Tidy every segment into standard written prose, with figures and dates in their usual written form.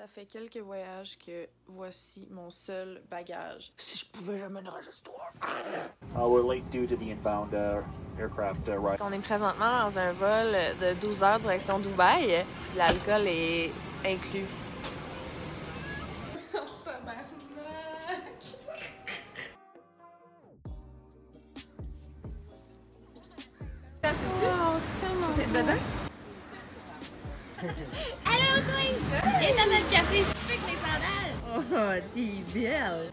Ça fait quelques voyages que voici mon seul bagage. Si je pouvais jamais le registre. We're late due to the inbound aircraft ride. On est présentement dans un vol de 12 heures direction Dubaï. L'alcool est inclus. C'est dedans? Allô, toi! Viens dans notre café, si tu fais avec mes sandales! Oh, t'es belle!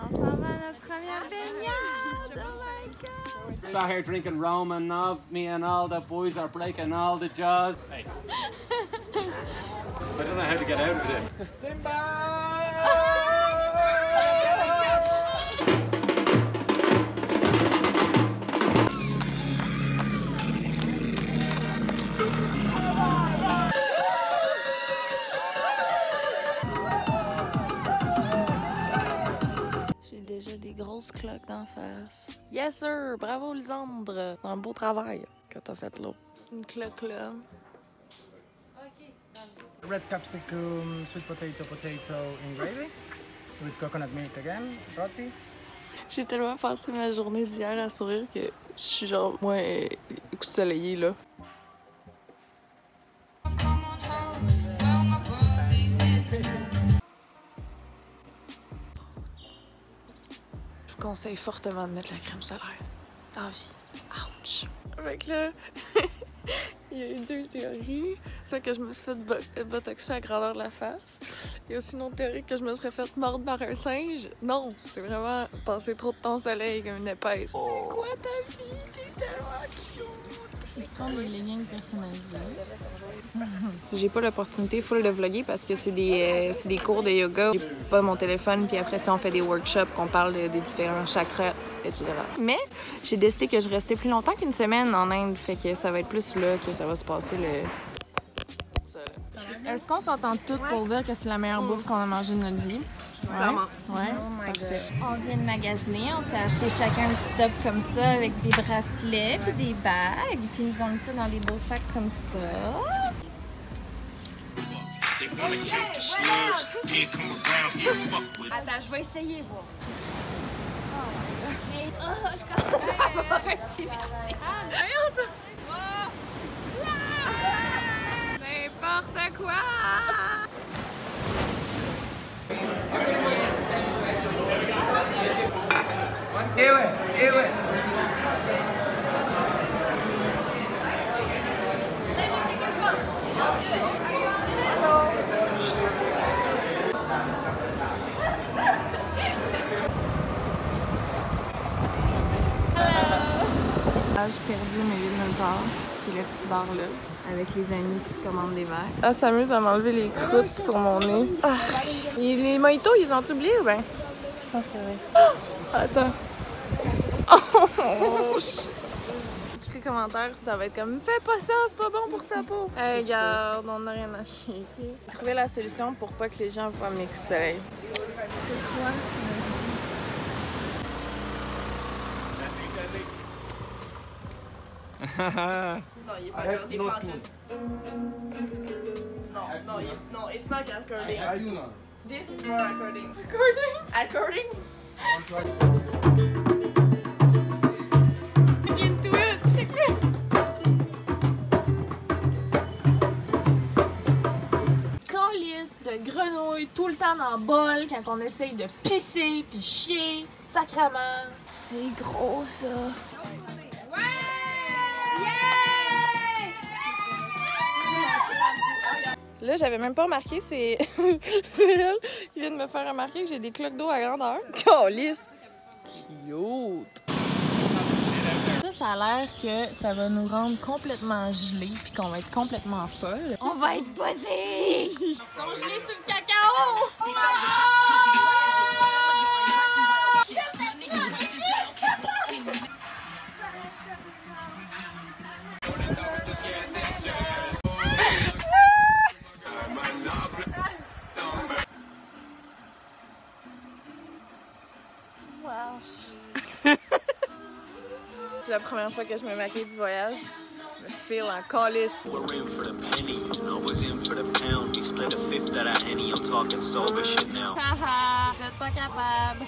On s'en va à notre première baignade! Oh my god! Sat here drinking rum and now me and all the boys are breaking all the jaws. Hey. I don't know how to get out of this. Simba! J'ai déjà des grosses cloques d'en face. Yes sir! Bravo Lisandre! C'est un beau travail que t'as fait là. Une cloque là. Red capsicum, sweet potato in gravy, with coconut milk again, roti. J'ai tellement passé ma journée d'hier à sourire que je suis genre, moi, écoute soleillée là. Je vous conseille fortement de mettre la crème solaire dans la vie. Ouch! Avec là, il y a eu deux théories. Soit que je me suis fait botoxer à la grandeur de la face. Il y a aussi une autre théorie que je me serais fait mordre par un singe. Non, c'est vraiment passer trop de temps au soleil comme une épaisse. C'est quoi ta vie? T'es tellement cute! Ils se font des leggings personnalisés. Si j'ai pas l'opportunité full de vlogger parce que c'est des cours de yoga, j'ai pas mon téléphone, puis après ça on fait des workshops, qu'on parle des différents chakras, etc. Mais j'ai décidé que je restais plus longtemps qu'une semaine en Inde, fait que ça va être plus là que ça va se passer le... Est-ce qu'on s'entend toutes pour dire que c'est la meilleure bouffe qu'on a mangée de notre vie? Vraiment. Ouais? Oh my Parfait. God. On vient de magasiner, on s'est acheté chacun un petit top comme ça avec des bracelets puis des bagues. Puis ils nous ont mis ça dans des beaux sacs comme ça. Attends, je vais essayer, voir. Oh, je commence à avoir un petit vertige. N'importe quoi! J'ai perdu mes vies de nulle part, puis le petit bar là, avec les amis qui se commandent des verres. Elle s'amuse à m'enlever les croûtes sur mon nez. Ah. Et les mojitos, ils ont oublié ou ben? Je pense que oui. Oh! Attends. Oh! Tous les commentaires, ça va être comme « Fais pas ça, c'est pas bon pour ta peau! » Hey, regarde, on n'a rien à chier. J'ai trouvé la solution pour pas que les gens voient mes coups de soleil. C'est quoi? Non, il est pas accordé pantoute. Non, it's not according. This is more according. According? Look into it! Check it! Calice de grenouilles tout le temps dans le bol quand on essaye de pisser puis chier. Sacrement. C'est gros ça. Là, j'avais même pas remarqué, c'est elle qui vient de me faire remarquer que j'ai des cloques d'eau à grandeur. Calice! Cute! Ça a l'air que ça va nous rendre complètement gelés puis qu'on va être complètement folle. On va être buzzés! Ils sont gelés sur le cacao! C'est la première fois que je me maquille du voyage. Je me file en calice. We're in for the penny, I was in for the pound. We split a fifth of that Henny, I'm talking sober shit now. Haha, vous êtes pas capable.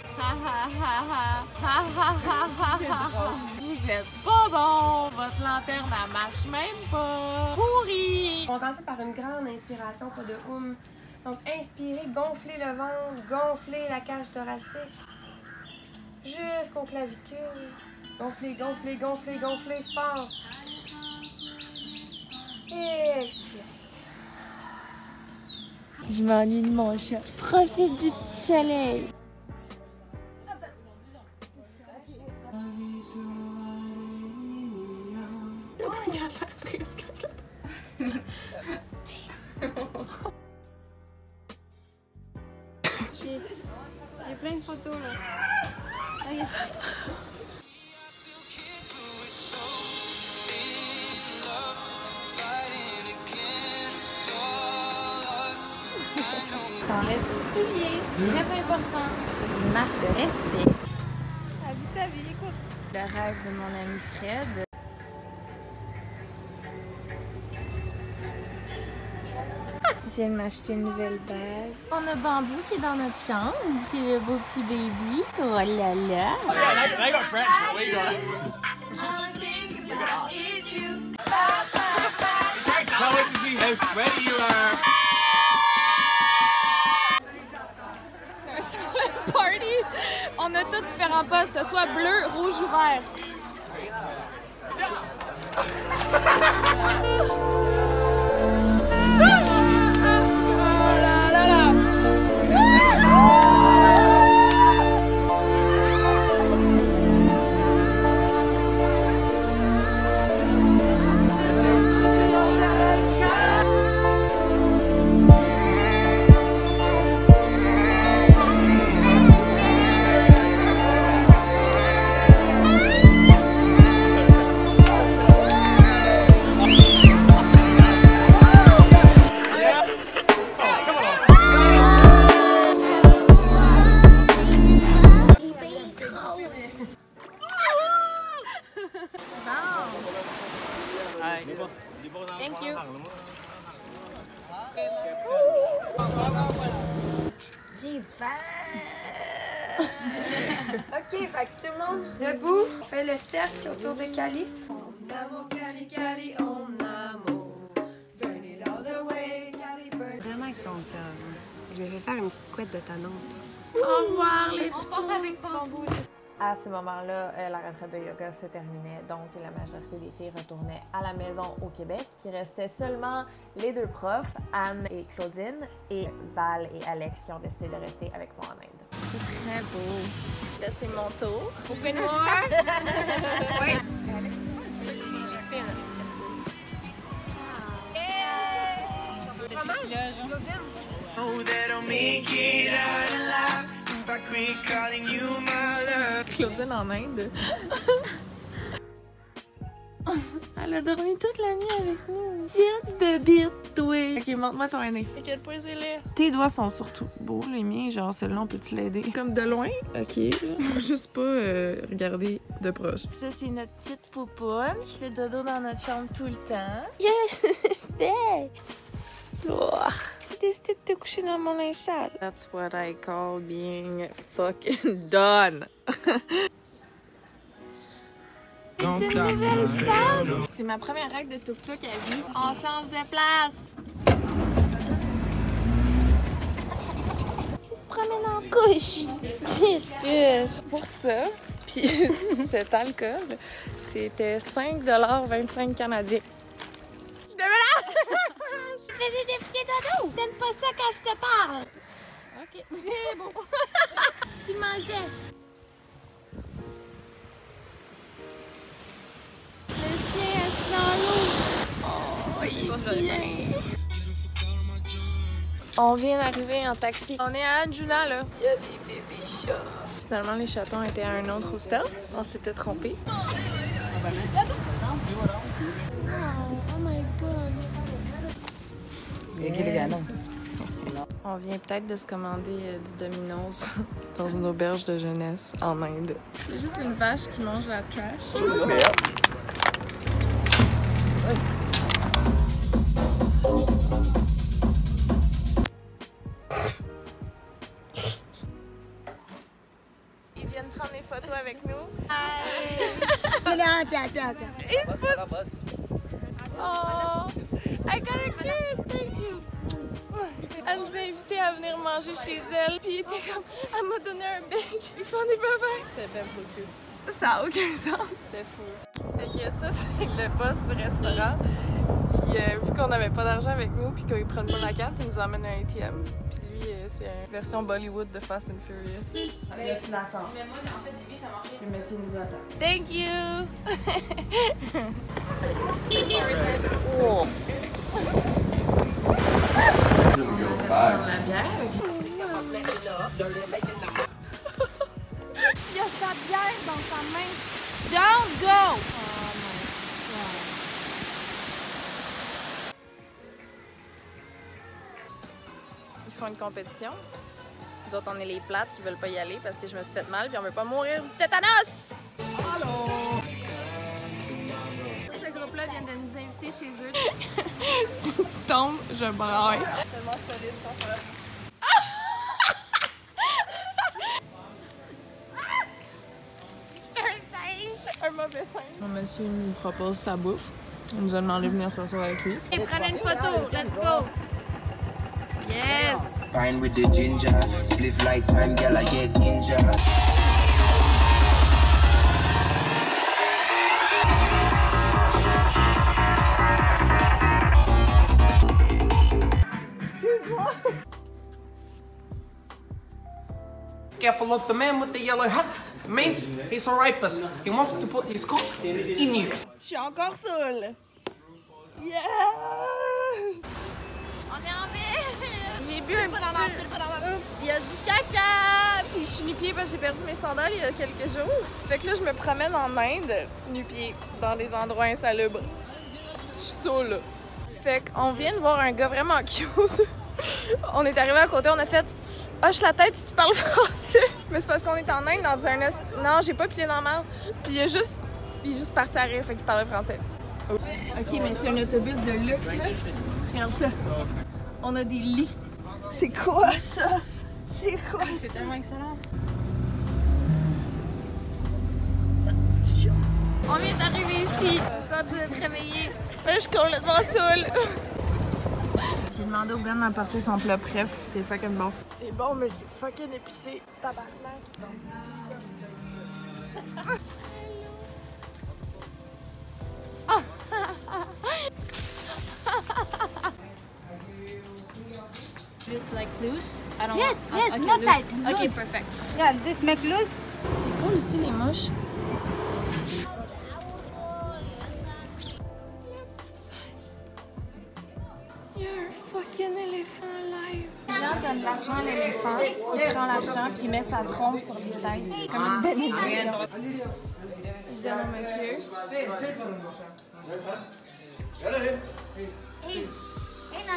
Vous êtes pas bon. Votre lanterne, elle marche même pas. Pourri. On commence par une grande inspiration, pas de oum. Donc, inspirez, gonflez le ventre, gonflez la cage thoracique jusqu'aux clavicules. Gonflez, gonflez, gonflez, gonflez fort. Et expirez. Je m'ennuie de mon chat. Tu profites du petit soleil. J'ai plein de photos là. Regarde. T'enlèves tes souliers, très important. C'est une marque de respect. Elle vit sa vie, écoute. Le rêve de mon ami Fred. Je viens de m'acheter une nouvelle bague. On a Bambou qui est dans notre chambre. C'est le beau petit baby. Oh là là. I got French, but we got it. Can't wait to see how sweaty you are. C'est un silent party. On a tous différents postes, soit bleu, rouge ou vert. Thank you. Du vin! Ok, fait que tout le monde debout, on fait le cercle autour de Cali. On amour, Cali, Cali, on amour. Burn it all the way, Cali, burn. Vraiment avec ton cœur. Je vais faire une petite couette de ta nôtre. Au revoir les On part avec Bambou. À ce moment-là, la retraite de yoga se terminait, donc la majorité des filles retournaient à la maison au Québec. Il restait seulement les deux profs, Anne et Claudine, et Val et Alex qui ont décidé de rester avec moi en Inde. C'est très beau. Là, c'est mon tour. Open noir. Oui. Oh, that'll make it out alive if I quit calling you my love. Claudine en Inde. Elle a dormi toute la nuit avec nous. Petite bébite, toi. Ok, montre-moi ton aîné. À quel point c'est laid. Tes doigts sont surtout beaux, les miens. Genre, celui-là, on peut-tu l'aider? Comme de loin? Ok. Faut juste pas regarder de proche. Ça, c'est notre petite poupoune qui fait dodo dans notre chambre tout le temps. Yes! Belle! J'ai décidé de te coucher dans mon linge sale. That's what I call being fucking done. C'est ma première règle de tuk-tuk à vie. On change de place. Tu te promènes en couche. Pour ça, puis cet alcool, c'était 5,25 canadiens. Je devais là! Je faisais des petits dodos. T'aimes pas ça quand je te parle? Ok, c'est bon. Tu mangeais. Le chien est dans l'eau. Oh, il est bien. On vient d'arriver en taxi. On est à Anjuna, là. Il y a des bébés chats. Finalement, les chatons étaient à un autre hostel. On s'était trompés. Oh my god. On On vient peut-être de se commander du Domino's dans une auberge de jeunesse en Inde. C'est juste une vache qui mange la trash. Ils viennent prendre des photos avec nous. Ils se poussent. Oh, I got a kiss, thank you. Elle nous a invités à venir manger chez elle, puis elle était comme, elle m'a donné un bec. Ils font des bébés. C'était bien trop cute. Ça n'a aucun sens. C'était fou. Fait que ça, c'est le poste du restaurant qui, vu qu'on n'avait pas d'argent avec nous, puis qu'ils prennent pas la carte, ils nous emmènent un ATM. Puis lui, c'est une version Bollywood de Fast and Furious. Là, tu l'assembles. Mais moi, en fait, début, ça marchait. Le monsieur nous attend. Thank you! Oh. La bière. Il y a sa bière dans sa main. Don't go! Ils font une compétition. Nous autres, on est les plates qui veulent pas y aller parce que je me suis fait mal puis on veut pas mourir du tétanos! Allô! Ce groupe-là vient de nous inviter chez eux. Si tu tombes, je braille. Tellement solide, cette affaire. J'étais un singe. Un mauvais singe. Mon monsieur nous propose sa bouffe. Il nous a demandé de venir s'asseoir avec lui. Et prenez une photo. Let's go. Yes! Pine with the ginger, spliff like time, girl, I get injured. Careful of the man with the yellow hat. It means he's a rapist. He wants to put his cock in you. Je suis encore saoule. Yes! On est en ville. J'ai bu un petit peu. Oups, il y a du caca! Puis je suis nu-pied parce que j'ai perdu mes sandales il y a quelques jours. Fait que là, je me promène en Inde, nu-pied, dans des endroits insalubres. Je suis saoule. Fait qu'on vient de voir un gars vraiment cute. On est arrivé à côté, on a fait « Hoche la tête si tu parles français! » Mais c'est parce qu'on est en Inde dans un... Non, j'ai pas pilé dans le mal. Puis il est juste parti à rire, fait qu'il parlait français. Oh. OK, mais c'est un autobus de luxe, là. Regarde ça. On a des lits. C'est quoi ça? C'est quoi ça? C'est tellement excellent. On vient d'arriver ici. Quand vous êtes réveillés. Je suis complètement saoule. J'ai demandé au gars de m'apporter son plat préf. C'est fucking bon. C'est bon, mais c'est fucking épicé. Tabarnak. Like loose? I don't Yes, want, yes, okay, not loose. tight. Okay, Loose. perfect. Yeah, this make loose. C'est cool aussi les mouches. Il y a un fucking éléphant live. Les gens donnent l'argent à l'éléphant, il prend l'argent puis il met sa trompe sur les têtes. Comme une bénédiction. Il donne au monsieur. Hey, Nana,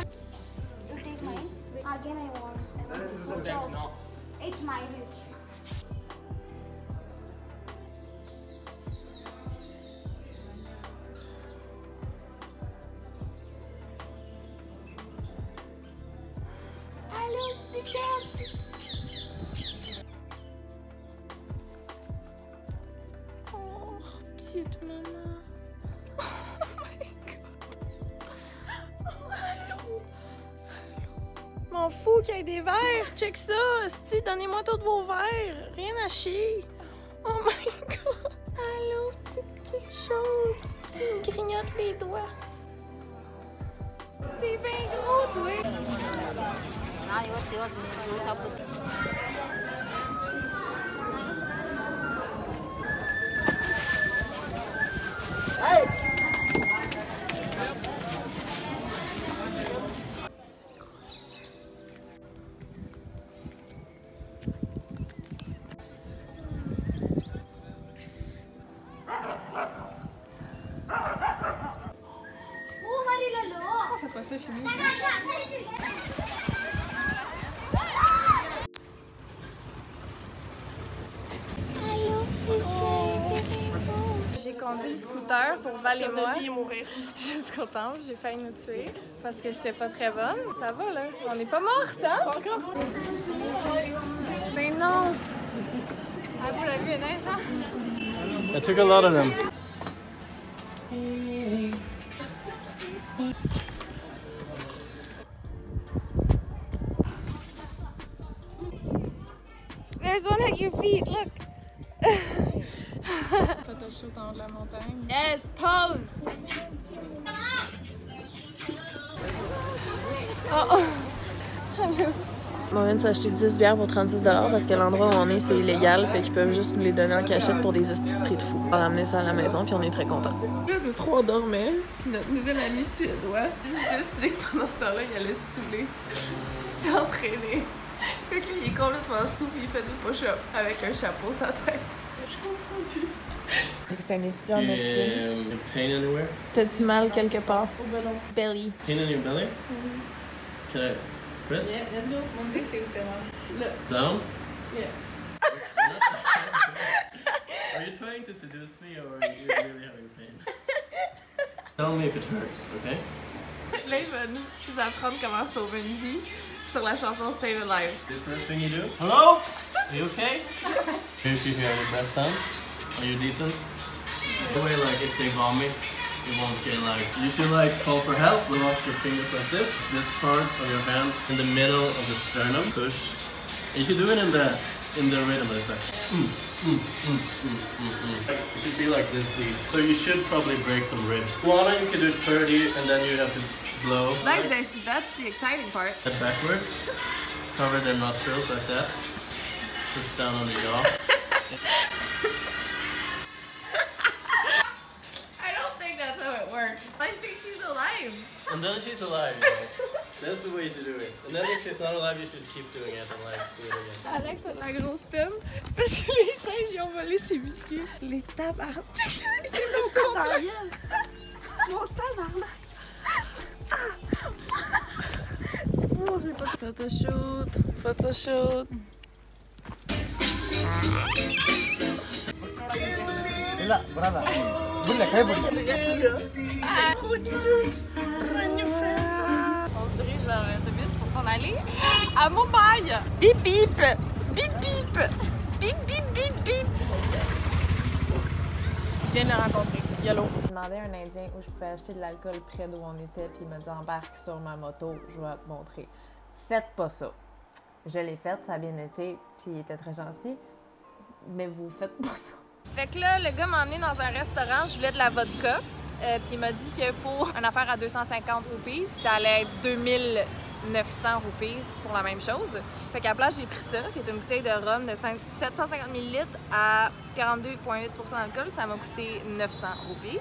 you take mine. Again, I want. It's my wish. Allô, petit gars! Oh, petite maman. Oh my god. Oh, allô. M'en fous qu'il y ait des verres. Check ça. Sti, donnez-moi tous vos verres. Rien à chier. Oh my god. Allô, petite chose. Tu me grignotes les doigts. T'es bien gros, toi. On fait pas ça chez nous. j'ai conduit le scooter pour Val et moi. Mourir. Jusqu'au temps, j'ai failli nous tuer parce que j'étais pas très bonne. Ça va là, on n'est pas morte, hein? Pas encore. Mais non! Ah, vous l'avez vu, elle est nice, hein? I took a lot of them. There's one at your feet, look! Photoshoot en haut de la montagne. Yes, pose! Oh. On vient de s'acheter 10 bières pour 36 $ parce que l'endroit où on est, c'est illégal, fait qu'ils peuvent juste nous les donner en cachette pour des hosties de prix de fou. On a ramené ça à la maison, puis on est très contents. Là, le 3 dormait, puis notre nouvel ami suédois a juste décidé que pendant ce temps-là, il allait se saouler. Puis s'entraîner. Fait que là, il est complètement sous, puis il fait des push-ups avec un chapeau sur la tête. Je comprends plus. C'est un étudiant en médecine. Pain anywhere? T'as-tu mal quelque part? Au ballon. Belly. Pain in your belly? Can I press? Yeah, let's go. Mon Dieu, c'est où t'es mal. Down? Yeah. Are you trying to seduce me or are you really having pain? Tell me if it hurts, okay? Là, il va nous apprendre comment sauver une vie sur la chanson Stay Alive. The first thing you do? Hello? Are you okay? If you hear any breath sounds, are you decent? The way, like, if they vomit, you won't get, like, you should, like, call for help. Blow up your fingers like this part of your hand in the middle of the sternum. Push. You should do it in the rhythm. It's like, It should be like this deep. So you should probably break some ribs. One, you can do 30, and then you have to blow. That's the exciting part. Head backwards. Cover their nostrils like that. Push down on the jaw. I don't think that's how it works. I think she's alive. And then she's alive, you know. That's the way to do it. And then if she's not alive, you should keep doing it and like do it again. Alex a de la grosse peine parce que les singes ils ont volé ses biscuits. Les tabarnak. C'est mon complet. Mon tabarnak. Oh, j'ai pas... Photoshoot. Photoshoot. Là, brava. Bulla, che bulla. Ah, trop cute. On se dirige vers l'autobus pour s'en aller à Mumbai. Bip bip. Bip bip. Bip bip bip bip. Je viens de le rencontrer. Yellow. J'ai demandé à un Indien où je pouvais acheter de l'alcool près d'où on était, puis il m'a dit embarque sur ma moto, je vais te montrer. Faites pas ça. Je l'ai faite, ça a bien été, puis il était très gentil, mais vous faites pas ça. Fait que là, le gars m'a emmené dans un restaurant, je voulais de la vodka, puis il m'a dit que pour une affaire à 250 roupies, ça allait être 2900 roupies pour la même chose. Fait qu'à la place, j'ai pris ça, qui est une bouteille de rhum de 750 ml à 42,8 % d'alcool. Ça m'a coûté 900 roupies.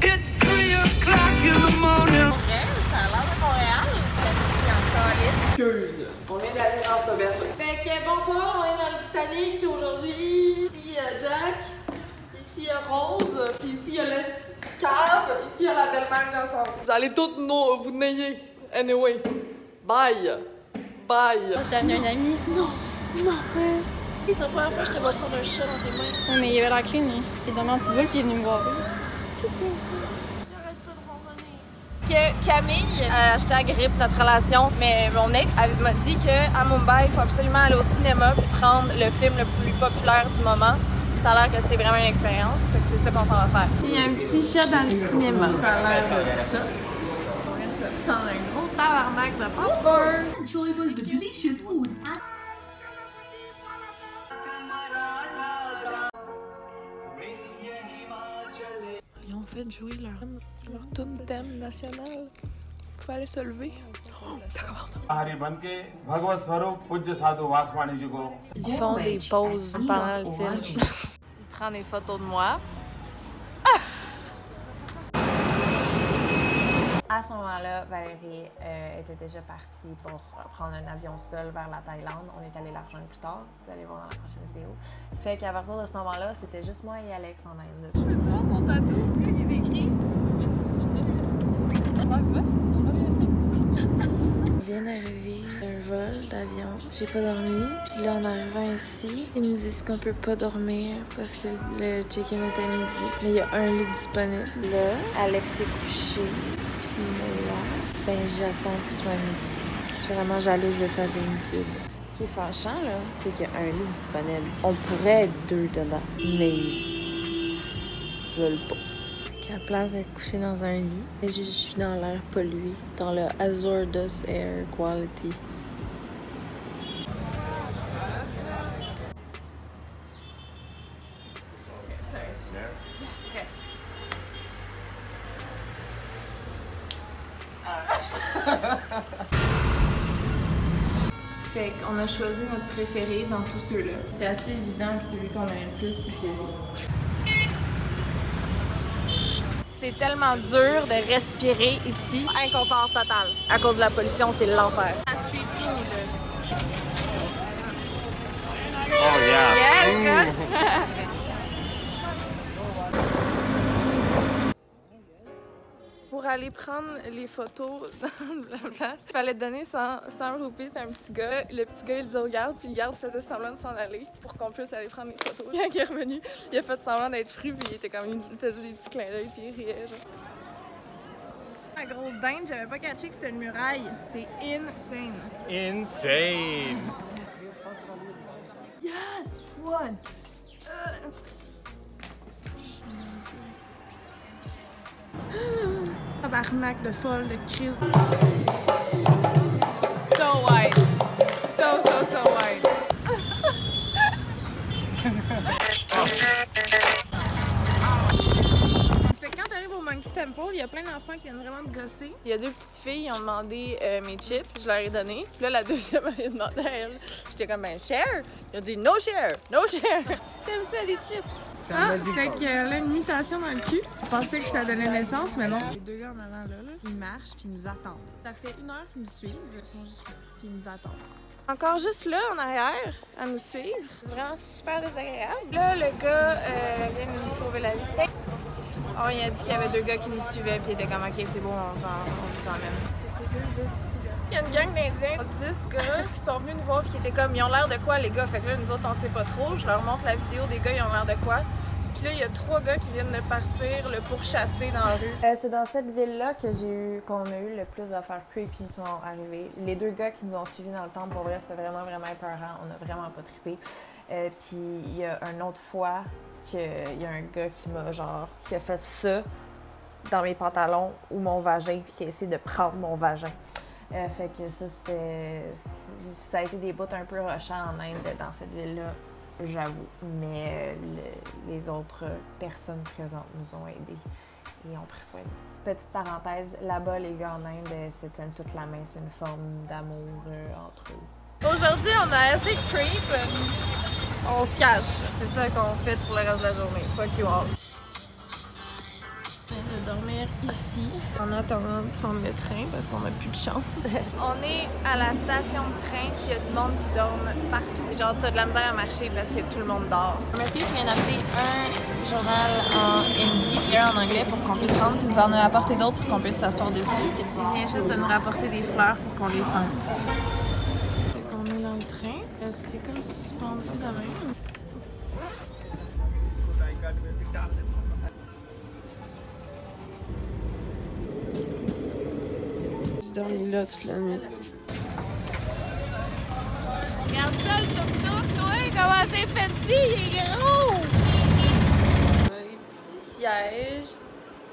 It's 3 o'clock in the morning. Ça a l'air de Montréal. Ici en Calice. Excuse. On vient d'aller dans cette auberge. Fait que bonsoir, on est dans le Titanic aujourd'hui. Ici Jack, ici Rose, puis ici il y a le cave, ici il y a la belle-mère gossante. Vous allez toutes vous nailler. Anyway. Bye. Bye. J'ai amené un ami. Non. C'est la première fois que je te vois prendre un chat dans tes mains. Oui, mais il avait la clé, mais il est dans l'antidote qui est venu me voir. Que Camille a acheté à Grippe notre relation, mais mon ex m'a dit qu'à Mumbai, il faut absolument aller au cinéma et prendre le film le plus populaire du moment. Ça a l'air que c'est vraiment une expérience, fait que c'est ça qu'on s'en va faire. Il y a un petit chat dans le cinéma. Ça a l'air de ça. On vient de se prendre un gros tabarnak de popcorn. Enjoyable the delicious food. Ils ont fait jouer leur tune thème national. Il fallait se lever. Oh, ça commence. Ils font des pauses pendant le film. Ils prennent des photos de moi. À ce moment-là, Valérie était déjà partie pour prendre un avion seule vers la Thaïlande. On est allé la rejoindre plus tard. Vous allez voir dans la prochaine vidéo. Fait qu'à partir de ce moment-là, c'était juste moi et Alex en Inde. Je peux-tu voir ton tatou? Il est écrit. On vient d'arriver d'un vol d'avion. J'ai pas dormi. Puis là, en arrivant ici, ils me disent qu'on peut pas dormir parce que le check-in est à midi. Mais il y a un lit disponible. Là, Alex est couché. Puis là, ben j'attends qu'il soit midi. Je suis vraiment jalouse de sa zénitude. Ce qui est fâchant, là, c'est qu'il y a un lit disponible. On pourrait être 2 dedans, mais ils veulent pas. À la place d'être couché dans un lit, et je suis dans l'air pollué, dans le hazardous air quality. Fait qu'on a choisi notre préféré dans tous ceux-là. C'était assez évident que celui qu'on avait le plus sécurisé. C'est tellement dur de respirer ici. Inconfort total. À cause de la pollution, c'est l'enfer. La street food. Oh yeah. Yes, good. Pour aller prendre les photos dans la place, il fallait donner 100 roupies à un petit gars. Le petit gars, il disait au garde, puis le garde faisait semblant de s'en aller pour qu'on puisse aller prendre les photos. Quand il est revenu, il a fait semblant d'être fru, puis il était comme, il faisait des petits clins d'œil, puis il riait, genre. La grosse dinde, j'avais pas catché que c'était une muraille. C'est insane. Insane! Yes! One! Tabarnak de folle, de crise. So wide. So wide. Fait que quand t'arrives au Monkey Temple, il y a plein d'enfants qui viennent vraiment te gosser. Il y a 2 petites filles, ils ont demandé mes chips, je leur ai donné. Puis là, la deuxième, elle a demandé à elle. J'étais comme, ben, share? Ils ont dit, no share, no share. T'aimes ça, les chips? Ah, fait que là, une mutation dans le cul. Je pensais que ça donnait naissance, mais non. Les 2 gars en avant là, ils marchent puis ils nous attendent. Ça fait 1 heure qu'ils nous suivent, ils sont juste là, puis ils nous attendent. Encore juste là, en arrière, à nous suivre. C'est vraiment super désagréable. Là, le gars vient de nous sauver la vie. Oh, il a dit qu'il y avait 2 gars qui nous suivaient, puis il était comme, ok, c'est bon, on vous emmène. C'est ces 2 hosties-là. Il y a une gang d'Indiens, 10 gars, qui sont venus nous voir, puis qui étaient comme, ils ont l'air de quoi, les gars? Fait que là, nous autres, on sait pas trop. Je leur montre la vidéo des gars, ils ont l'air de quoi. Puis là, il y a 3 gars qui viennent de partir le pourchasser dans la rue. C'est dans cette ville-là qu'on a eu le plus d'affaires creepy qui sont arrivées. Les 2 gars qui nous ont suivis dans le temple, pour vrai, c'était vraiment épeurant. On a vraiment pas trippé. Puis il y a une autre fois qu'il y a un gars qui a fait ça dans mes pantalons ou mon vagin, puis qui a essayé de prendre mon vagin. Fait que ça a été des bouts un peu rushants en Inde dans cette ville-là. J'avoue, mais les autres personnes présentes nous ont aidés et ont pris soin de nous. Petite parenthèse, là-bas, les gars en Inde se tiennent toute la main, c'est une forme d'amour entre eux. Aujourd'hui, on a assez de creep, on se cache. C'est ça qu'on fait pour le reste de la journée. Fuck you all. De dormir ici en attendant de prendre le train parce qu'on n'a plus de chambre. On est à la station de train puis il y a du monde qui dorme partout. Genre t'as de la misère à marcher parce que tout le monde dort. Un monsieur qui vient d'appeler un journal en hindi puis un en anglais pour qu'on puisse prendre puis nous en a apporté d'autres pour qu'on puisse s'asseoir dessus. Il vient juste de nous rapporter des fleurs pour qu'on les sente. Fait qu'on est dans le train. C'est comme suspendu de même. J'ai dormi là toute la nuit. Regarde ça le tuk-tuk, toi! Comment c'est fancy! Il est gros! Les petits sièges.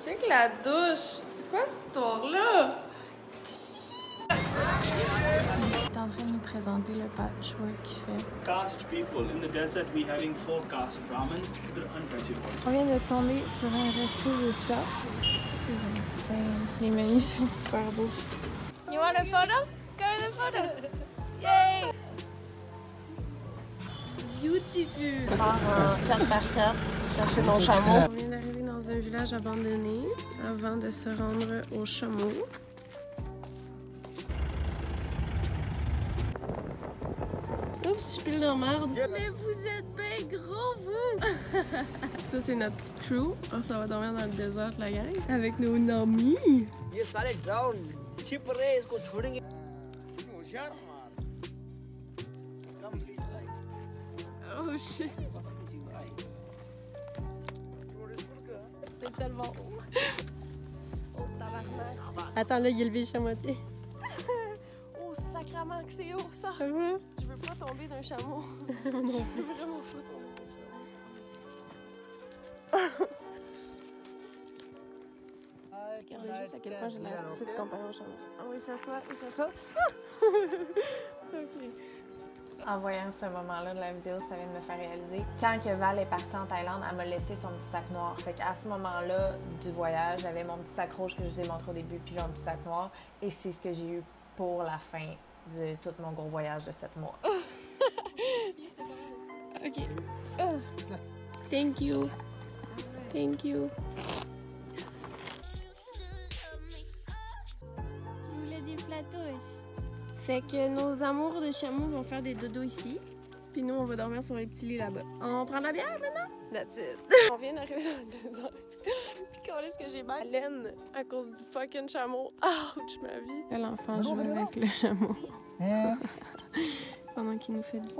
Check la douche. C'est quoi cette histoire-là? Il est en train de nous présenter le patchwork qu'il fait. Caste people. In the desert, we having 4 castes: Brahmin, Shudra, and Vegetable. On vient de tomber sur un resto rooftop. C'est insane. Les menus sont super beaux. You want a photo? Go in a photo! Yay! Beautiful! En 4x4, chercher mon chameau. On vient d'arriver dans un village abandonné avant de se rendre au chameau. Oups, je pile dans merde. Mais vous êtes bien gros, vous! Ça, c'est notre petite crew. Oh, ça va dormir dans le désert, la gang. Avec nos amis. You solid ground. छिप रहे इसको छोड़ेंगे Oh shit. C'est tellement haut. Oh tabarnak. Attends, là, il est levé juste à moitié. Oh sacrement que c'est haut ça. Ça va? Je veux pas tomber d'un chameau. Je Non. veux vraiment pas tomber d'un chameau. Regardez juste à quel point j'ai la petite comparée au chameau. Ah oui, s'assoit, il s'assoit. Ok. En voyant ce moment-là de la vidéo, ça vient de me faire réaliser. Quand que Val est partie en Thaïlande, elle m'a laissé son petit sac noir. Fait qu'à ce moment-là du voyage, j'avais mon petit sac rouge que je vous ai montré au début, puis j'ai mon petit sac noir. Et c'est ce que j'ai eu pour la fin de tout mon gros voyage de 7 mois. OK. Thank you. Thank you. Tu voulais des platouches? Fait que nos amours de chameaux vont faire des dodos ici. Puis nous, on va dormir sur les petits lits là-bas. On prend de la bière maintenant? That's it. On vient d'arriver dans le désert. Puis quand est-ce que j'ai mal à laine à cause du fucking chameau? Ouch, ma vie. L'enfant joue avec le chameau. Pendant qu'il nous fait du thé.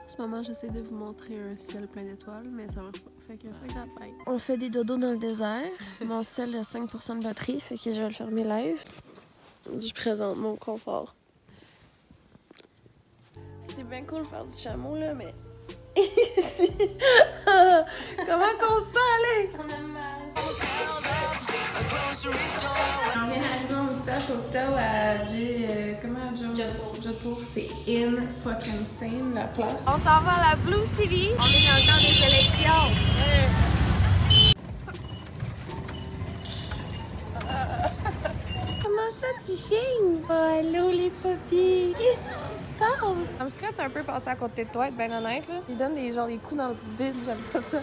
En ce moment, j'essaie de vous montrer un ciel plein d'étoiles, mais ça marche pas. Fait que on fait des dodos dans le désert. Mon ciel a 5% de batterie, fait que je vais le fermer live. Je présente mon confort. C'est bien cool de faire du chameau, là, mais... Ici! Comment qu'on se sent, Alex? On a mal. On vient d'arriver au moustache au store à Jodhpur. C'est in fucking insane la place. On s'en va à la Blue City. On est dans le temps des élections. Comment ça, tu chiens? Oh, allô, les papis! Qu'est-ce qui se passe? Ça me stresse un peu passer à côté de toi, être bien honnête. Là. Il donne des, genre, des coups dans le vide, j'aime pas ça.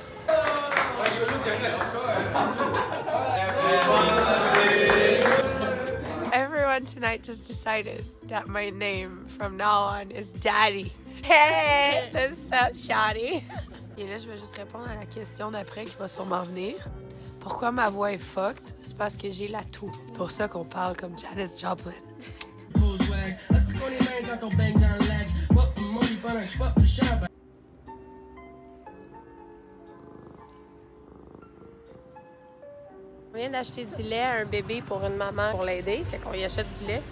Everyone tonight just decided that my name from now on is Daddy. Hey! What's up, Shawty? Et là, je vais juste répondre à la question d'après qui va sûrement venir. Pourquoi ma voix est fucked? C'est parce que j'ai la toux. C'est pour ça qu'on parle comme Janis Joplin. On vient d'acheter du lait à un bébé pour une maman pour l'aider, fait qu'on y achète du lait.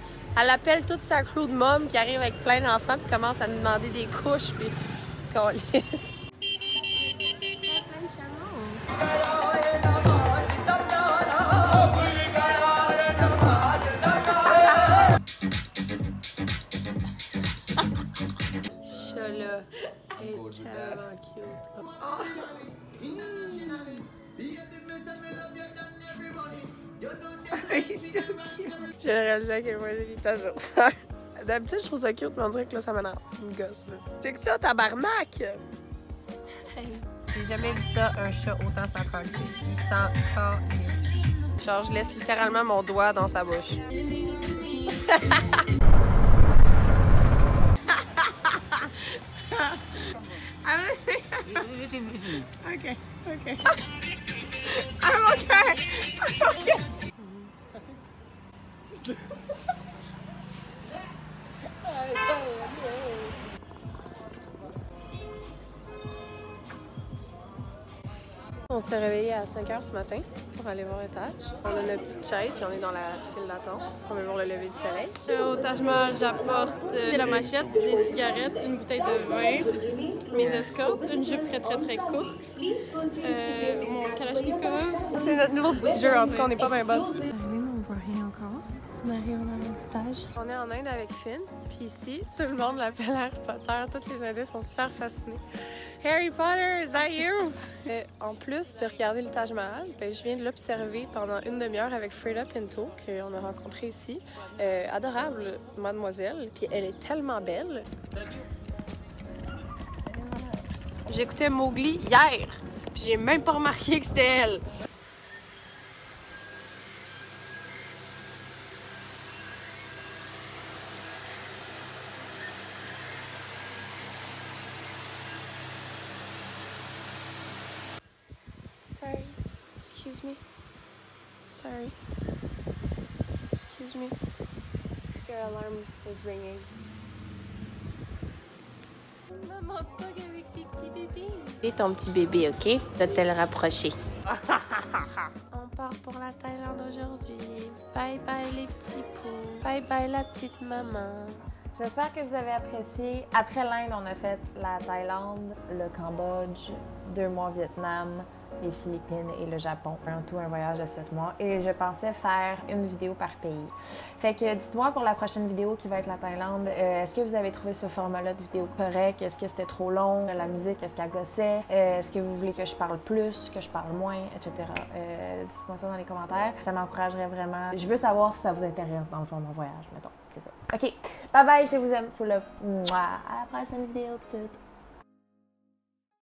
Elle appelle toute sa crew de mômes qui arrive avec plein d'enfants puis commence à nous demander des couches puis qu'on laisse. Chat-là est tellement cute. J'ai réalisé à quel point j'ai l'image de rousseur. D'habitude, je trouve ça cute, mais on dirait que là, ça m'énerve. Une gosse, là. Check ça, tabarnak! J'ai jamais vu ça, un chat autant s'accrocher. Il s'en calisse. Genre, je laisse littéralement mon doigt dans sa bouche. Okay, okay. I'm okay. I'm okay. On s'est réveillé à 5h ce matin pour aller voir l'étage. On a notre petite chaise puis on est dans la file d'attente. On va voir le lever du soleil. Au Taj Mahal, j'apporte de la machette, des cigarettes, une bouteille de vin, mes escortes, une jupe très courte, mon kalachnikov. C'est notre nouveau petit jeu, en tout cas on n'est pas bien bonne. On voit rien encore. On arrive dans le stage. On est en Inde avec Finn, puis ici, tout le monde l'appelle Harry Potter. Tous les Indiens sont super fascinés. Harry Potter, is that you? En plus de regarder le Taj Mahal, ben, je viens de l'observer pendant une demi-heure avec Freda Pinto, qu'on a rencontrée ici. Adorable mademoiselle, puis elle est tellement belle. J'écoutais Mowgli hier, puis j'ai même pas remarqué que c'était elle. Excuse me. Sorry. Excuse me. Your alarm is ringing. Maman pogne avec ses petits bébés. C'est ton petit bébé, OK? Je vais te le rapprocher. On part pour la Thaïlande aujourd'hui. Bye bye les petits poux. Bye bye la petite maman. J'espère que vous avez apprécié. Après l'Inde, on a fait la Thaïlande, le Cambodge, 2 mois au Vietnam, les Philippines et le Japon. En tout, un voyage de 7 mois. Et je pensais faire une vidéo par pays. Fait que dites-moi pour la prochaine vidéo qui va être la Thaïlande, est-ce que vous avez trouvé ce format-là de vidéo correct? Est-ce que c'était trop long? La musique, est-ce qu'elle gossait? Est-ce que vous voulez que je parle plus, que je parle moins, etc.? Dites-moi ça dans les commentaires. Ça m'encouragerait vraiment. Je veux savoir si ça vous intéresse dans le fond de mon voyage, mettons. C'est ça. OK. Bye bye, je vous aime. Full love. Mouah. À la prochaine vidéo, peut-être.